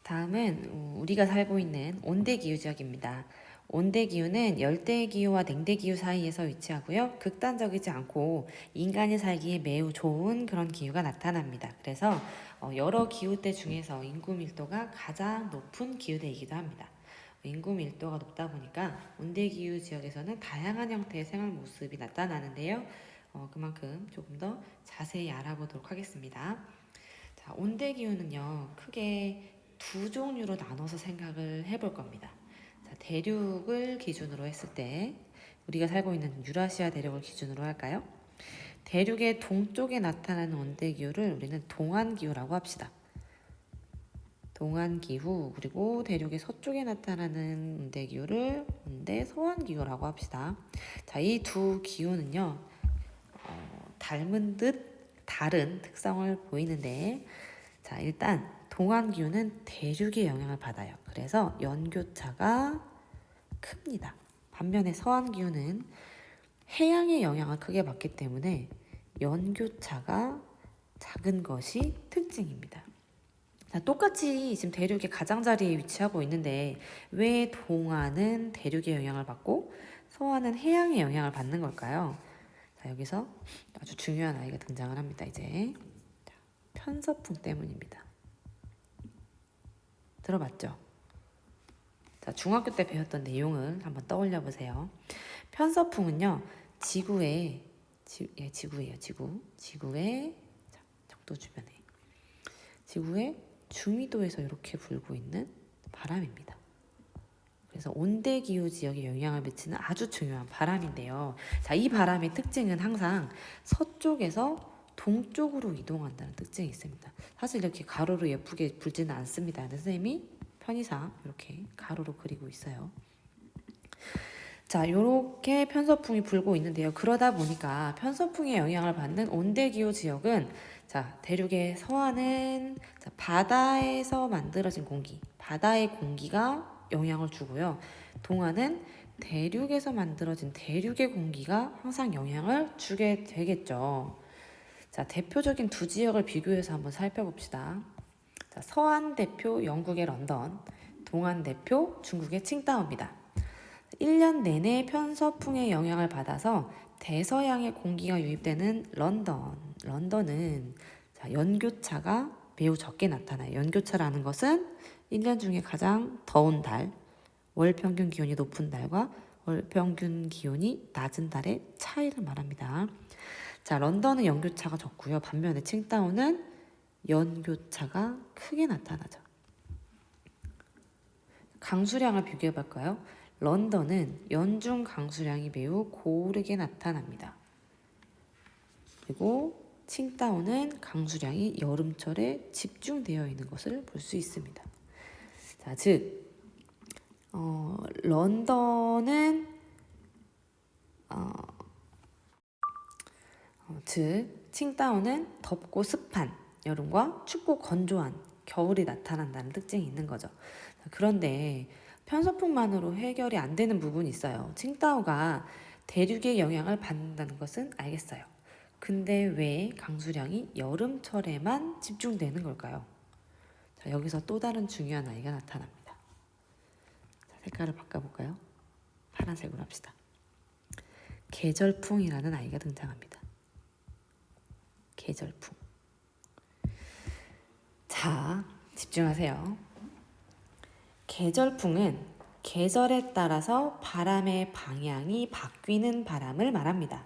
다음은 우리가 살고 있는 온대기후 지역입니다. 온대기후는 열대기후와 냉대기후 사이에서 위치하고요. 극단적이지 않고 인간이 살기에 매우 좋은 그런 기후가 나타납니다. 그래서 여러 기후대 중에서 인구 밀도가 가장 높은 기후대이기도 합니다. 인구 밀도가 높다 보니까 온대기후 지역에서는 다양한 형태의 생활 모습이 나타나는데요. 그만큼 조금 더 자세히 알아보도록 하겠습니다. 자, 온대기후는요, 크게 두 종류로 나눠서 생각을 해볼 겁니다. 자, 대륙을 기준으로 했을 때, 우리가 살고 있는 유라시아 대륙을 기준으로 할까요? 대륙의 동쪽에 나타나는 온대기후를 우리는 동안기후라고 합시다. 동안기후, 그리고 대륙의 서쪽에 나타나는 온대기후를 온대서안기후라고 합시다. 자, 이 두 기후는요, 닮은 듯 다른 특성을 보이는데, 자, 일단 동안기후는 대륙의 영향을 받아요. 그래서 연교차가 큽니다. 반면에 서안기후는 해양의 영향을 크게 받기 때문에 연교차가 작은 것이 특징입니다. 자, 똑같이 지금 대륙의 가장자리에 위치하고 있는데 왜 동안은 대륙의 영향을 받고 서안은 해양의 영향을 받는 걸까요? 자, 여기서 아주 중요한 아이가 등장을 합니다. 이제 편서풍 때문입니다. 들어봤죠? 자, 중학교 때 배웠던 내용을 한번 떠올려 보세요. 편서풍은요, 지구의 지구예요. 지구의 적도 주변에 지구의 중위도에서 이렇게 불고 있는 바람입니다. 그래서 온대기후 지역에 영향을 미치는 아주 중요한 바람인데요. 자, 이 바람의 특징은 항상 서쪽에서 동쪽으로 이동한다는 특징이 있습니다. 사실 이렇게 가로로 예쁘게 불지는 않습니다. 선생님이 편의상 이렇게 가로로 그리고 있어요. 자, 이렇게 편서풍이 불고 있는데요. 그러다 보니까 편서풍의 영향을 받는 온대기후 지역은 자, 대륙의 서안은 바다에서 만들어진 공기, 바다의 공기가 영향을 주고요. 동안은 대륙에서 만들어진 대륙의 공기가 항상 영향을 주게 되겠죠. 자, 대표적인 두 지역을 비교해서 한번 살펴봅시다. 자, 서안 대표 영국의 런던, 동안 대표 중국의 칭다오입니다. 1년 내내 편서풍의 영향을 받아서 대서양의 공기가 유입되는 런던은 자, 연교차가 매우 적게 나타나요. 연교차라는 것은 1년 중에 가장 더운 달, 월 평균 기온이 높은 달과 월 평균 기온이 낮은 달의 차이를 말합니다. 자, 런던은 연교차가 적고요. 반면에 칭다오는 연교차가 크게 나타나죠. 강수량을 비교해 볼까요? 런던은 연중 강수량이 매우 고르게 나타납니다. 그리고 칭다오는 강수량이 여름철에 집중되어 있는 것을 볼 수 있습니다. 자, 즉 런던은 칭다오는 덥고 습한 여름과 춥고 건조한 겨울이 나타난다는 특징이 있는 거죠. 그런데 편서풍만으로 해결이 안 되는 부분이 있어요. 칭다오가 대륙의 영향을 받는다는 것은 알겠어요. 근데 왜 강수량이 여름철에만 집중되는 걸까요? 자, 여기서 또 다른 중요한 아이가 나타납니다. 자, 색깔을 바꿔볼까요? 파란색으로 합시다. 계절풍이라는 아이가 등장합니다. 계절풍. 자, 집중하세요. 계절풍은 계절에 따라서 바람의 방향이 바뀌는 바람을 말합니다.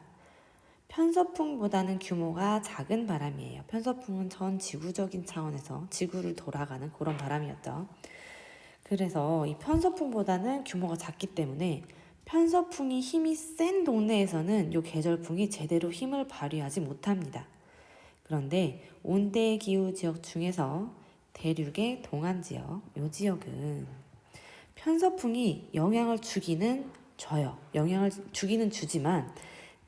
편서풍보다는 규모가 작은 바람이에요. 편서풍은 전 지구적인 차원에서 지구를 돌아가는 그런 바람이었죠. 그래서 이 편서풍보다는 규모가 작기 때문에 편서풍이 힘이 센 동네에서는 이 계절풍이 제대로 힘을 발휘하지 못합니다. 그런데 온대기후 지역 중에서 대륙의 동안 지역, 이 지역은 편서풍이 영향을 주기는 줘요. 영향을 주기는 주지만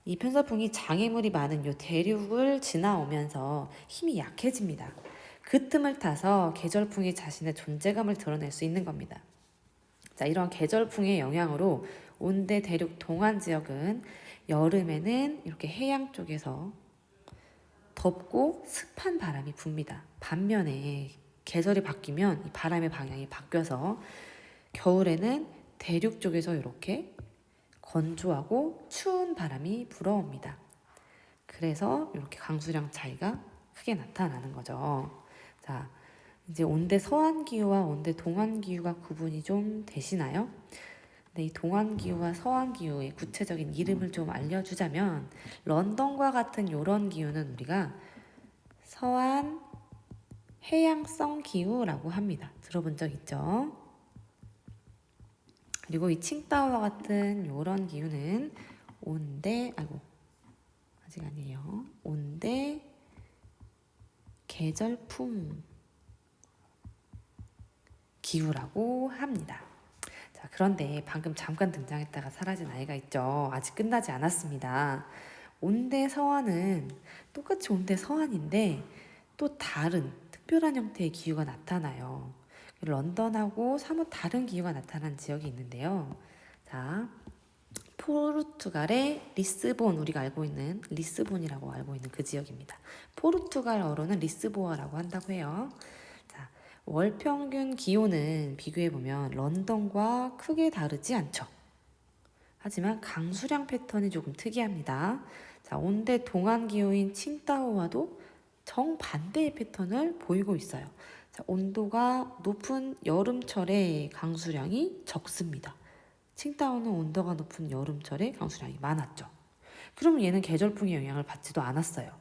이 편서풍이 장애물이 많은 이 대륙을 지나오면서 힘이 약해집니다. 그 틈을 타서 계절풍이 자신의 존재감을 드러낼 수 있는 겁니다. 자, 이런 계절풍의 영향으로 온대 대륙 동안 지역은 여름에는 이렇게 해양 쪽에서 덥고 습한 바람이 붑니다. 반면에 계절이 바뀌면 이 바람의 방향이 바뀌어서 겨울에는 대륙 쪽에서 이렇게 건조하고 추운 바람이 불어옵니다. 그래서 이렇게 강수량 차이가 크게 나타나는 거죠. 자, 이제 온대 서한 기후와 온대 동안 기후가 구분이 좀 되시나요? 네, 이 동안 기후와 서한 기후의 구체적인 이름을 좀 알려주자면 런던과 같은 이런 기후는 우리가 서한 해양성 기후라고 합니다. 들어본 적 있죠? 그리고 이 칭다오와 같은 이런 기후는 아직 아니에요. 온대 계절풍 기후라고 합니다. 자, 그런데 방금 잠깐 등장했다가 사라진 아이가 있죠. 아직 끝나지 않았습니다. 온대 서한은 똑같이 온대 서한인데 또 다른 특별한 형태의 기후가 나타나요. 런던하고 사뭇 다른 기후가 나타난 지역이 있는데요. 자, 포르투갈의 리스본, 우리가 알고 있는 리스본이라고 알고 있는 그 지역입니다. 포르투갈어로는 리스보아라고 한다고 해요. 자, 월 평균 기온은 비교해보면 런던과 크게 다르지 않죠. 하지만 강수량 패턴이 조금 특이합니다. 자, 온대 동안 기후인 칭다오와도 정반대의 패턴을 보이고 있어요. 자, 온도가 높은 여름철에 강수량이 적습니다. 칭다오는 온도가 높은 여름철에 강수량이 많았죠. 그러면 얘는 계절풍의 영향을 받지도 않았어요.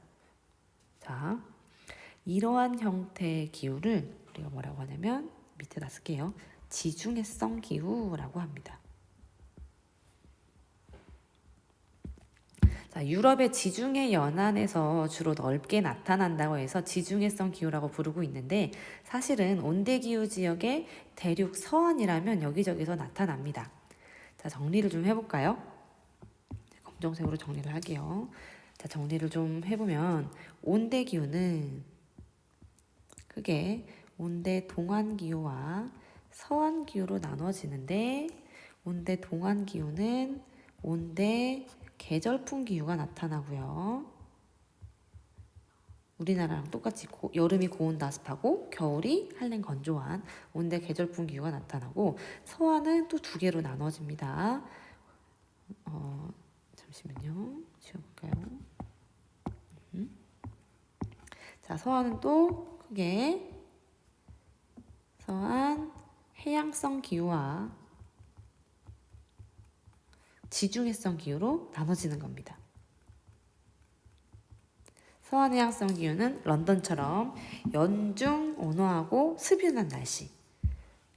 자, 이러한 형태의 기후를 우리가 뭐라고 하냐면 밑에다 쓸게요. 지중해성 기후라고 합니다. 자, 유럽의 지중해 연안에서 주로 넓게 나타난다고 해서 지중해성 기후라고 부르고 있는데 사실은 온대기후 지역의 대륙 서안이라면 여기저기서 나타납니다. 자, 정리를 좀 해볼까요? 검정색으로 정리를 할게요. 자, 정리를 좀 해보면 온대기후는 크게 온대 동안기후와 서안기후로 나눠지는데 온대 동안기후는 온대 계절풍 기후가 나타나고요. 우리나라랑 똑같이 여름이 고온 다습하고 겨울이 한랭 건조한 온대 계절풍 기후가 나타나고 서안은 또 두 개로 나눠집니다. 잠시만요. 지워볼까요? 자, 서안은 또 크게 서안 해양성 기후와 지중해성 기후로 나눠지는 겁니다. 서한 해양성 기후는 런던처럼 연중 온화하고 습연한 날씨.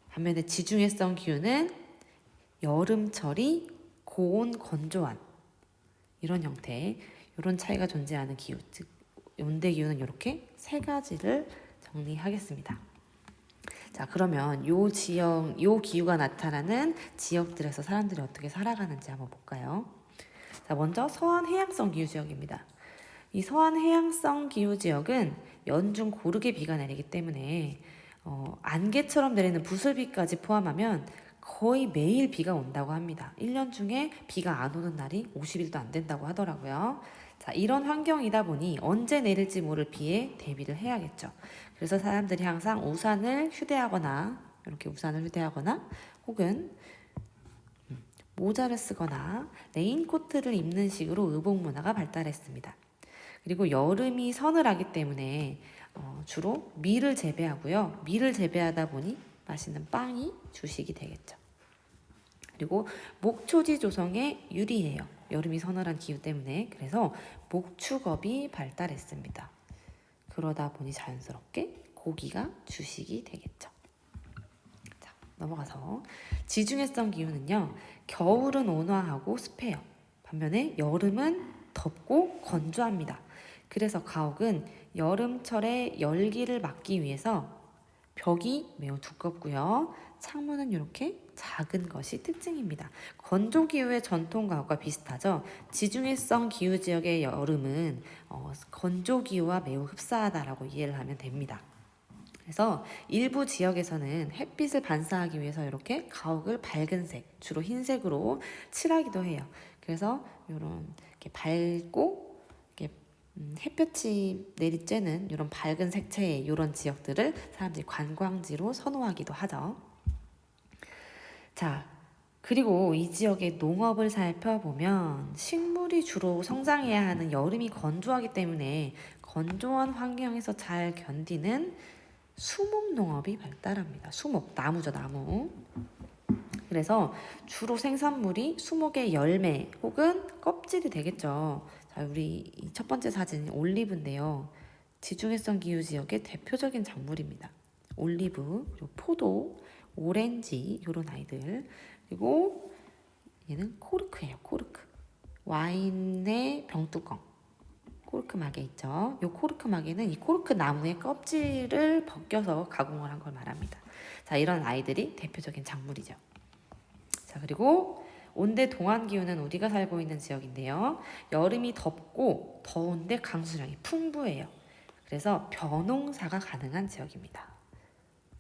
반면에 지중해성 기후는 여름철이 고온 건조한 이런 형태, 이런 차이가 존재하는 기후, 즉 온대 기후는 이렇게 세 가지를 정리하겠습니다. 자, 그러면 요 기후가 나타나는 지역들에서 사람들이 어떻게 살아가는지 한번 볼까요? 자, 먼저 서한 해양성 기후 지역입니다. 이 서한 해양성 기후 지역은 연중 고르게 비가 내리기 때문에 안개처럼 내리는 부슬비까지 포함하면 거의 매일 비가 온다고 합니다. 1년 중에 비가 안 오는 날이 50일도 안 된다고 하더라고요. 자, 이런 환경이다 보니 언제 내릴지 모를 비에 대비를 해야겠죠. 그래서 사람들이 항상 우산을 휴대하거나 이렇게 우산을 휴대하거나 혹은 모자를 쓰거나 레인코트를 입는 식으로 의복 문화가 발달했습니다. 그리고 여름이 서늘하기 때문에 주로 밀을 재배하고요. 밀을 재배하다 보니 맛있는 빵이 주식이 되겠죠. 그리고 목초지 조성에 유리해요. 여름이 서늘한 기후 때문에. 그래서 목축업이 발달했습니다. 그러다 보니 자연스럽게 고기가 주식이 되겠죠. 자, 넘어가서 지중해성 기후는요. 겨울은 온화하고 습해요. 반면에 여름은 덥고 건조합니다. 그래서 가옥은 여름철에 열기를 막기 위해서 벽이 매우 두껍고요. 창문은 이렇게 작은 것이 특징입니다. 건조기후의 전통 가옥과 비슷하죠. 지중해성 기후 지역의 여름은 건조기후와 매우 흡사하다라고 이해를 하면 됩니다. 그래서 일부 지역에서는 햇빛을 반사하기 위해서 이렇게 가옥을 밝은색, 주로 흰색으로 칠하기도 해요. 그래서 이런 이렇게 밝고 이렇게 햇볕이 내리쬐는 이런 밝은 색채의 이런 지역들을 사람들이 관광지로 선호하기도 하죠. 자, 그리고 이 지역의 농업을 살펴보면 식물이 주로 성장해야 하는 여름이 건조하기 때문에 건조한 환경에서 잘 견디는 수목 농업이 발달합니다. 수목, 나무죠, 나무. 그래서 주로 생산물이 수목의 열매 혹은 껍질이 되겠죠. 자, 우리 첫 번째 사진 올리브인데요. 지중해성 기후 지역의 대표적인 작물입니다. 올리브, 그리고 포도, 오렌지 이런 아이들. 그리고 얘는 코르크예요. 코르크. 와인의 병뚜껑. 코르크 마개 있죠. 이 코르크 마개는 이 코르크 나무의 껍질을 벗겨서 가공을 한 걸 말합니다. 자, 이런 아이들이 대표적인 작물이죠. 자, 그리고 온대 동안 기후는 우리가 살고 있는 지역인데요. 여름이 덥고 더운데 강수량이 풍부해요. 그래서 벼농사가 가능한 지역입니다.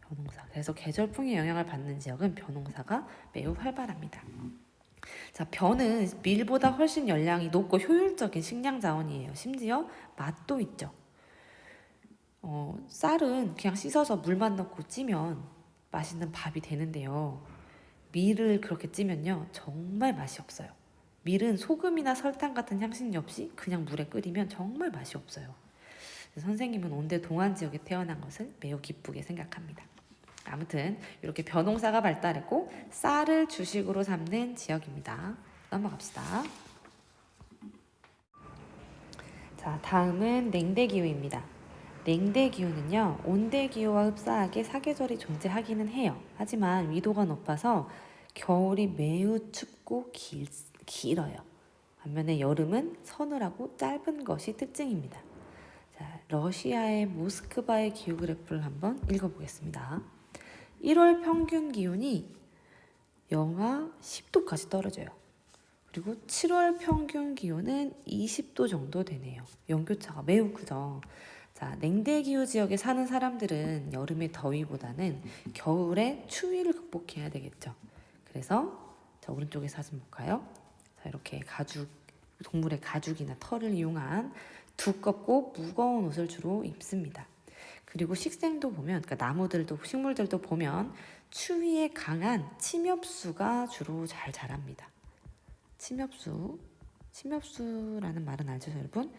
벼농사. 그래서 계절풍의 영향을 받는 지역은 벼농사가 매우 활발합니다. 자, 벼는 밀보다 훨씬 열량이 높고 효율적인 식량 자원이에요. 심지어 맛도 있죠. 쌀은 그냥 씻어서 물만 넣고 찌면 맛있는 밥이 되는데요. 밀을 그렇게 찌면요 정말 맛이 없어요. 밀은 소금이나 설탕 같은 향신료 없이 그냥 물에 끓이면 정말 맛이 없어요. 선생님은 온대 동안 지역에 태어난 것을 매우 기쁘게 생각합니다. 아무튼 이렇게 벼농사가 발달했고 쌀을 주식으로 삼는 지역입니다. 넘어갑시다. 자, 다음은 냉대기후입니다. 냉대기후는요 온대기후와 흡사하게 사계절이 존재하기는 해요. 하지만 위도가 높아서 겨울이 매우 춥고 길어요. 반면에 여름은 서늘하고 짧은 것이 특징입니다. 자, 러시아의 모스크바의 기후 그래프를 한번 읽어보겠습니다. 1월 평균 기온이 영하 10도까지 떨어져요. 그리고 7월 평균 기온은 20도 정도 되네요. 연교차가 매우 크죠. 자, 냉대기후 지역에 사는 사람들은 여름의 더위보다는 겨울의 추위를 극복해야 되겠죠. 그래서 자, 오른쪽에 사진 볼까요? 자, 이렇게 동물의 가죽이나 털을 이용한 두껍고 무거운 옷을 주로 입습니다. 그리고 식생도 보면, 그러니까 나무들도 식물들도 보면 추위에 강한 침엽수가 주로 잘 자랍니다. 침엽수라는 말은 알죠, 여러분?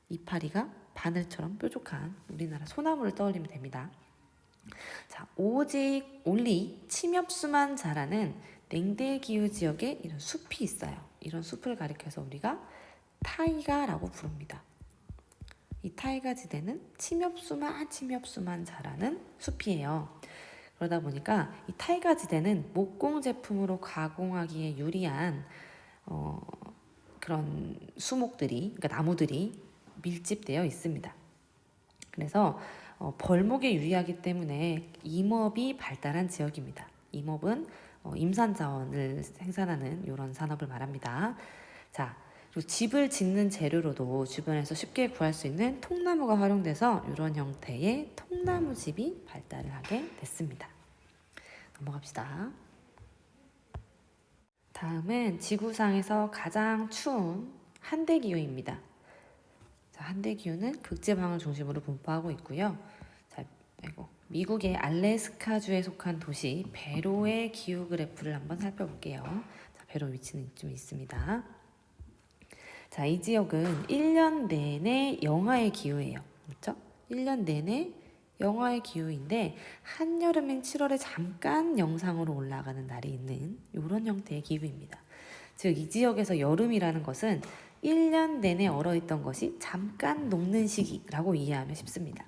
이파리가 바늘처럼 뾰족한 우리나라 소나무를 떠올리면 됩니다. 자, 올리 침엽수만 자라는 냉대기후 지역에 이런 숲이 있어요. 이런 숲을 가리켜서 우리가 타이가라고 부릅니다. 이 타이가 지대는 침엽수만 자라는 숲이에요. 그러다 보니까 이 타이가 지대는 목공 제품으로 가공하기에 유리한 그런 수목들이, 그러니까 나무들이 밀집되어 있습니다. 그래서 벌목에 유리하기 때문에 임업이 발달한 지역입니다. 임업은 임산 자원을 생산하는 이런 산업을 말합니다. 자, 그리고 집을 짓는 재료로도 주변에서 쉽게 구할 수 있는 통나무가 활용돼서 이런 형태의 통나무 집이 발달을 하게 됐습니다. 넘어갑시다. 다음은 지구상에서 가장 추운 한대기후입니다. 자, 한대기후는 극지방을 중심으로 분포하고 있고요. 자, 미국의 알래스카주에 속한 도시 베로의 기후 그래프를 한번 살펴볼게요. 자, 베로 위치는 좀 있습니다. 자, 이 지역은 1년 내내 영하의 기후예요. 그렇죠? 1년 내내 영하의 기후인데 한여름인 7월에 잠깐 영상으로 올라가는 날이 있는 이런 형태의 기후입니다. 즉, 이 지역에서 여름이라는 것은 1년 내내 얼어있던 것이 잠깐 녹는 시기라고 이해하면 쉽습니다.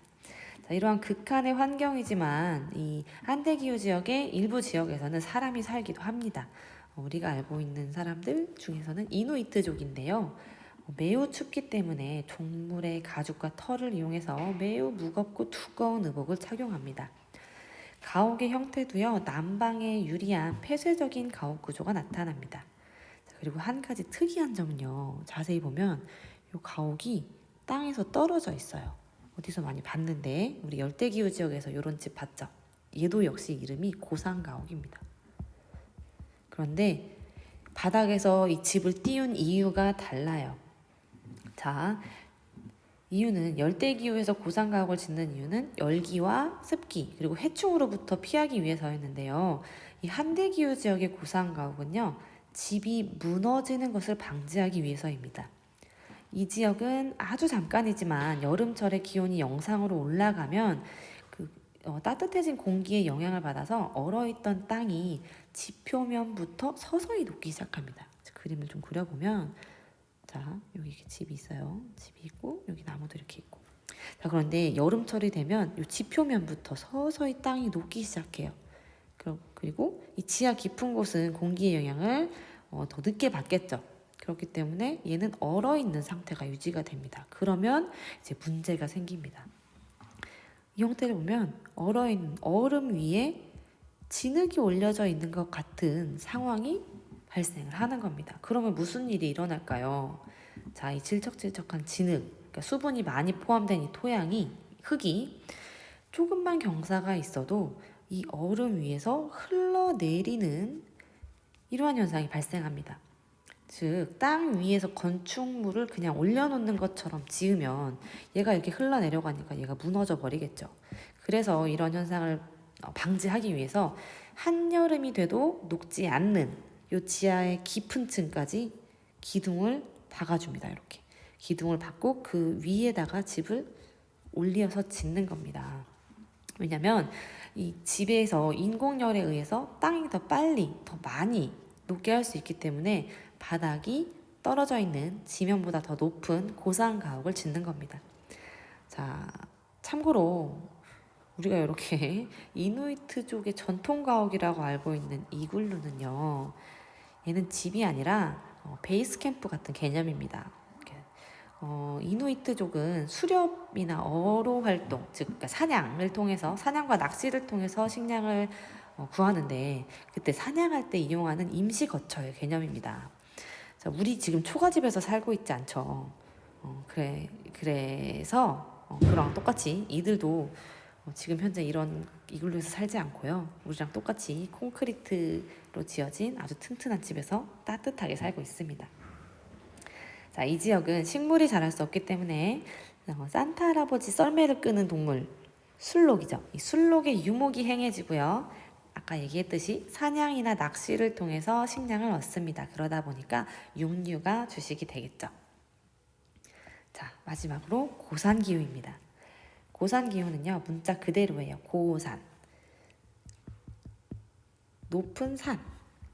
자, 이러한 극한의 환경이지만 이 한대기후 지역의 일부 지역에서는 사람이 살기도 합니다. 우리가 알고 있는 사람들 중에서는 이누이트족인데요. 매우 춥기 때문에 동물의 가죽과 털을 이용해서 매우 무겁고 두꺼운 의복을 착용합니다. 가옥의 형태도요, 남방에 유리한 폐쇄적인 가옥 구조가 나타납니다. 그리고 한 가지 특이한 점은요, 자세히 보면 이 가옥이 땅에서 떨어져 있어요. 어디서 많이 봤는데 우리 열대기후 지역에서 이런 집 봤죠? 얘도 역시 이름이 고산가옥입니다. 그런데 바닥에서 이 집을 띄운 이유가 달라요. 자, 이유는 열대기후에서 고산가옥을 짓는 이유는 열기와 습기 그리고 해충으로부터 피하기 위해서였는데요. 이 한대기후 지역의 고산가옥은요, 집이 무너지는 것을 방지하기 위해서입니다. 이 지역은 아주 잠깐이지만 여름철에 기온이 영상으로 올라가면 따뜻해진 공기의 영향을 받아서 얼어있던 땅이 집 표면부터 서서히 녹기 시작합니다. 그림을 좀 그려보면, 자, 여기 이렇게 집이 있어요. 집이 있고 여기 나무도 이렇게 있고. 자, 그런데 여름철이 되면 이 집 표면부터 서서히 땅이 녹기 시작해요. 그리고 이 지하 깊은 곳은 공기의 영향을 더 늦게 받겠죠. 그렇기 때문에 얘는 얼어있는 상태가 유지가 됩니다. 그러면 이제 문제가 생깁니다. 이 형태를 보면 얼어있는 얼음 위에 진흙이 올려져 있는 것 같은 상황이 발생을 하는 겁니다. 그러면 무슨 일이 일어날까요? 자, 이 질척질척한 진흙, 그러니까 수분이 많이 포함된 이 토양이, 흙이 조금만 경사가 있어도 이 얼음 위에서 흘러내리는 이러한 현상이 발생합니다. 즉, 땅 위에서 건축물을 그냥 올려놓는 것처럼 지으면 얘가 이렇게 흘러내려가니까 얘가 무너져 버리겠죠. 그래서 이런 현상을 방지하기 위해서 한여름이 돼도 녹지 않는 요 지하의 깊은 층까지 기둥을 박아줍니다. 이렇게 기둥을 박고 그 위에다가 집을 올려서 짓는 겁니다. 왜냐면 이 집에서 인공열에 의해서 땅이 더 빨리 더 많이 녹게 할 수 있기 때문에 바닥이 떨어져 있는 지면보다 더 높은 고산가옥을 짓는 겁니다. 자, 참고로 우리가 이렇게 이누이트족의 전통가옥이라고 알고 있는 이글루는요, 얘는 집이 아니라 베이스 캠프 같은 개념입니다. 이누이트족은 수렵이나 어로 활동, 즉 그러니까 사냥을 통해서 사냥과 낚시를 통해서 식량을 구하는데 그때 사냥할 때 이용하는 임시 거처의 개념입니다. 자, 우리 지금 초가집에서 살고 있지 않죠. 그래서 그랑 똑같이 이들도 지금 현재 이런 이글루에서 살지 않고요. 우리랑 똑같이 콘크리트로 지어진 아주 튼튼한 집에서 따뜻하게 살고 있습니다. 자, 이 지역은 식물이 자랄 수 없기 때문에 산타 할아버지 썰매를 끄는 동물 술록이죠. 이 술록의 유목이 행해지고요. 아까 얘기했듯이 사냥이나 낚시를 통해서 식량을 얻습니다. 그러다 보니까 육류가 주식이 되겠죠. 자, 마지막으로 고산기후입니다. 고산기후는요, 문자 그대로예요. 고산, 높은 산.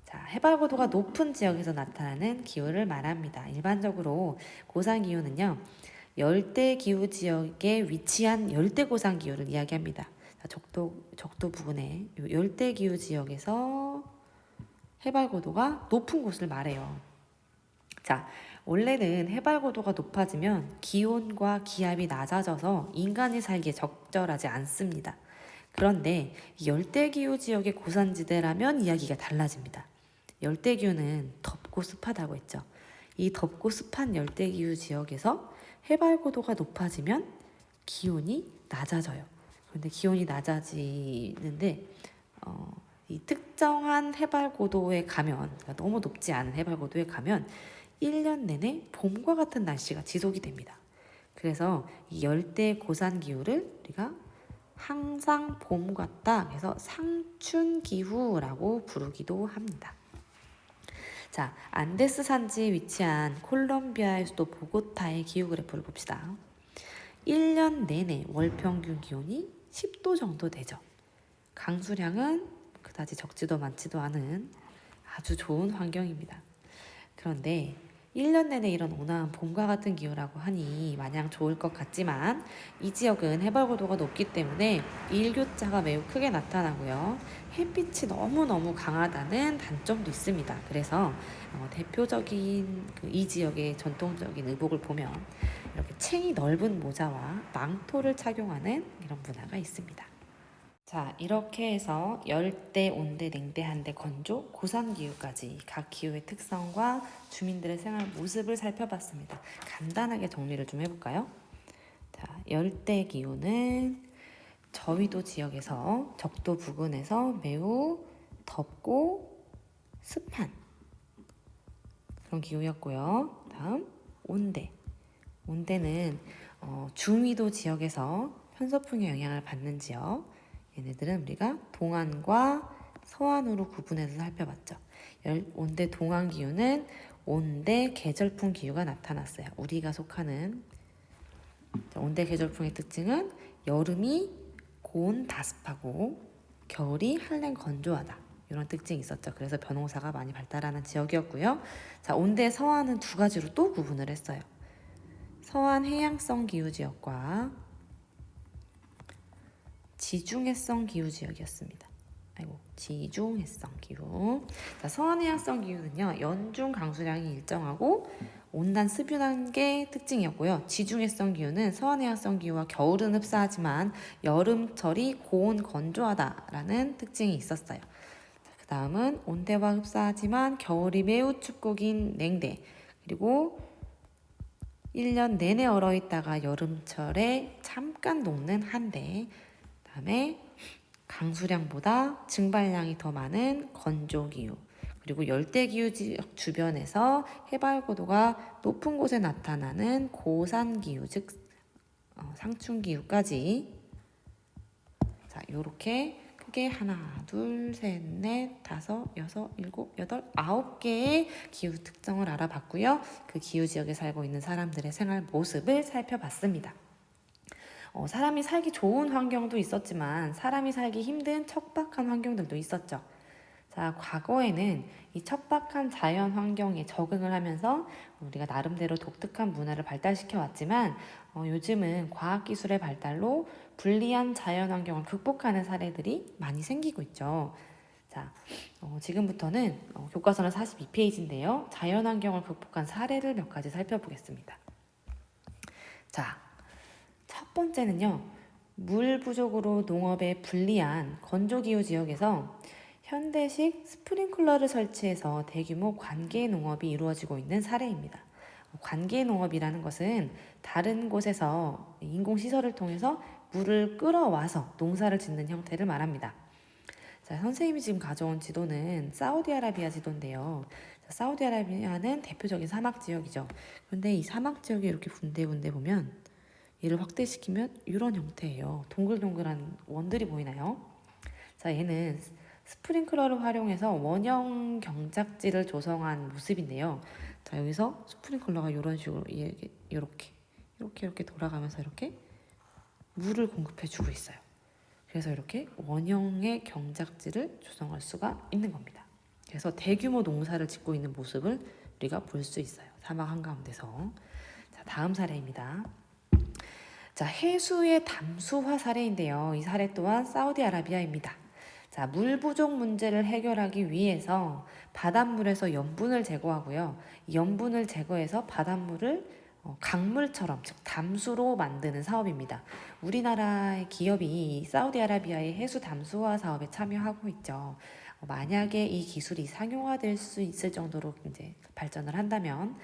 자, 해발고도가 높은 지역에서 나타나는 기후를 말합니다. 일반적으로 고산기후는요, 열대기후 지역에 위치한 열대고산기후를 이야기합니다. 자, 적도 부근에 열대기후 지역에서 해발고도가 높은 곳을 말해요. 자, 원래는 해발고도가 높아지면 기온과 기압이 낮아져서 인간이 살기에 적절하지 않습니다. 그런데 열대기후 지역의 고산지대라면 이야기가 달라집니다. 열대기후는 덥고 습하다고 했죠. 이 덥고 습한 열대기후 지역에서 해발고도가 높아지면 기온이 낮아져요. 그런데 기온이 낮아지는데 이 특정한 해발고도에 가면, 그러니까 너무 높지 않은 해발고도에 가면 1년 내내 봄과 같은 날씨가 지속이 됩니다. 그래서 이 열대 고산 기후를 우리가 항상 봄 같다 해서 상춘기후라고 부르기도 합니다. 자, 안데스 산지에 위치한 콜롬비아의 수도 보고타의 기후 그래프를 봅시다. 1년 내내 월 평균 기온이 10도 정도 되죠. 강수량은 그다지 적지도 많지도 않은 아주 좋은 환경입니다. 그런데 1년 내내 이런 온화한 봄과 같은 기후라고 하니 마냥 좋을 것 같지만 이 지역은 해발고도가 높기 때문에 일교차가 매우 크게 나타나고요. 햇빛이 너무너무 강하다는 단점도 있습니다. 그래서 대표적인 이 지역의 전통적인 의복을 보면 이렇게 챙이 넓은 모자와 망토를 착용하는 이런 문화가 있습니다. 자, 이렇게 해서 열대, 온대, 냉대, 한대, 건조, 고산기후까지 각 기후의 특성과 주민들의 생활 모습을 살펴봤습니다. 간단하게 정리를 좀 해볼까요? 자, 열대기후는 저위도 지역에서 적도 부근에서 매우 덥고 습한 그런 기후였고요. 다음 온대. 온대는 중위도 지역에서 편서풍의 영향을 받는 지역, 얘네들은 우리가 동안과 서안으로 구분해서 살펴봤죠. 온대 동안 기후는 온대 계절풍 기후가 나타났어요. 우리가 속하는 온대 계절풍의 특징은 여름이 고온 다습하고 겨울이 한랭 건조하다. 이런 특징이 있었죠. 그래서 벼농사가 많이 발달하는 지역이었고요. 자, 온대 서안은 두 가지로 또 구분을 했어요. 서안 해양성 기후 지역과 지중해성 기후 지역이었습니다. 지중해성 기후. 자, 서안 해양성 기후는요, 연중 강수량이 일정하고 온단 습유한 게 특징이었고요. 지중해성 기후는 서안 해양성 기후와 겨울은 흡사하지만 여름철이 고온 건조하다라는 특징이 있었어요. 그 다음은 온대와 흡사하지만 겨울이 매우 춥고 긴 냉대, 그리고 1년 내내 얼어있다가 여름철에 잠깐 녹는 한대, 그 다음에 강수량보다 증발량이 더 많은 건조기후, 그리고 열대기후 지역 주변에서 해발 고도가 높은 곳에 나타나는 고산기후, 즉 상충기후까지. 자, 요렇게 크게 하나, 둘, 셋, 넷, 다섯, 여섯, 일곱, 여덟, 9개의 기후 특성을 알아봤고요. 그 기후 지역에 살고 있는 사람들의 생활 모습을 살펴봤습니다. 사람이 살기 좋은 환경도 있었지만 사람이 살기 힘든 척박한 환경들도 있었죠. 자, 과거에는 이 척박한 자연 환경에 적응을 하면서 우리가 나름대로 독특한 문화를 발달시켜 왔지만 요즘은 과학기술의 발달로 불리한 자연 환경을 극복하는 사례들이 많이 생기고 있죠. 자, 지금부터는 교과서는 42페이지인데요. 자연 환경을 극복한 사례를 몇 가지 살펴보겠습니다. 자, 첫 번째는요, 물 부족으로 농업에 불리한 건조기후 지역에서 현대식 스프링클러를 설치해서 대규모 관계 농업이 이루어지고 있는 사례입니다. 관계 농업이라는 것은 다른 곳에서 인공시설을 통해서 물을 끌어와서 농사를 짓는 형태를 말합니다. 자, 선생님이 지금 가져온 지도는 사우디아라비아 지도인데요. 자, 사우디아라비아는 대표적인 사막 지역이죠. 그런데 이 사막 지역에 이렇게 군데군데 보면 얘를 확대시키면 이런 형태예요. 동글동글한 원들이 보이나요? 자, 얘는 스프링클러를 활용해서 원형 경작지를 조성한 모습인데요. 자, 여기서 스프링클러가 이런 식으로 이렇게 돌아가면서 이렇게 물을 공급해주고 있어요. 그래서 이렇게 원형의 경작지를 조성할 수가 있는 겁니다. 그래서 대규모 농사를 짓고 있는 모습을 우리가 볼 수 있어요. 사막 한가운데서. 자, 다음 사례입니다. 자, 해수의 담수화 사례인데요. 이 사례 또한 사우디아라비아입니다. 자, 물 부족 문제를 해결하기 위해서 바닷물에서 염분을 제거하고요. 이 염분을 제거해서 바닷물을 강물처럼, 즉 담수로 만드는 사업입니다. 우리나라의 기업이 사우디아라비아의 해수 담수화 사업에 참여하고 있죠. 만약에 이 기술이 상용화될 수 있을 정도로 이제 발전을 한다면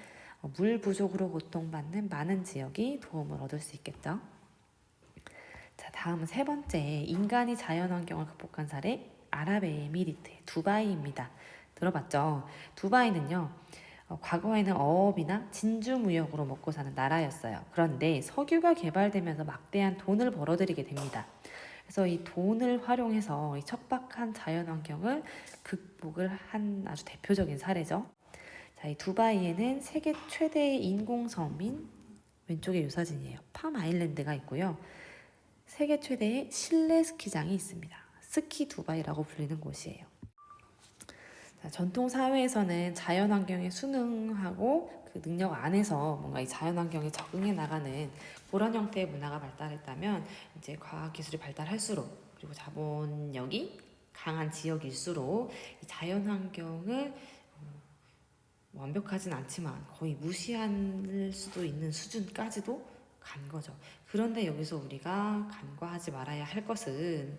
물 부족으로 고통받는 많은 지역이 도움을 얻을 수 있겠죠. 자, 다음은 세 번째, 인간이 자연환경을 극복한 사례, 아랍에미리트의 두바이입니다. 들어봤죠? 두바이는요, 과거에는 어업이나 진주무역으로 먹고 사는 나라였어요. 그런데 석유가 개발되면서 막대한 돈을 벌어들이게 됩니다. 그래서 이 돈을 활용해서 이 척박한 자연환경을 극복을 한 아주 대표적인 사례죠. 자, 이 두바이에는 세계 최대의 인공섬인, 왼쪽에 이 사진이에요. 팜 아일랜드가 있고요. 세계 최대의 실내 스키장이 있습니다. 스키 두바이라고 불리는 곳이에요. 자, 전통 사회에서는 자연환경에 순응하고 그 능력 안에서 뭔가 이 자연환경에 적응해 나가는 그런 형태의 문화가 발달했다면 이제 과학기술이 발달할수록, 그리고 자본력이 강한 지역일수록 이 자연환경을 완벽하진 않지만 거의 무시할 수도 있는 수준까지도 간 거죠. 그런데 여기서 우리가 간과하지 말아야 할 것은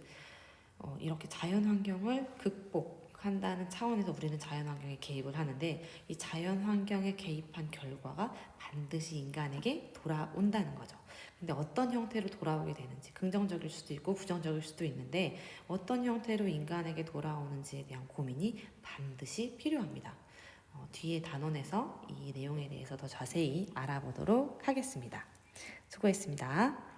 이렇게 자연환경을 극복한다는 차원에서 우리는 자연환경에 개입을 하는데, 이 자연환경에 개입한 결과가 반드시 인간에게 돌아온다는 거죠. 근데 어떤 형태로 돌아오게 되는지, 긍정적일 수도 있고 부정적일 수도 있는데 어떤 형태로 인간에게 돌아오는지에 대한 고민이 반드시 필요합니다. 뒤에 단원에서 이 내용에 대해서 더 자세히 알아보도록 하겠습니다. 수고했습니다.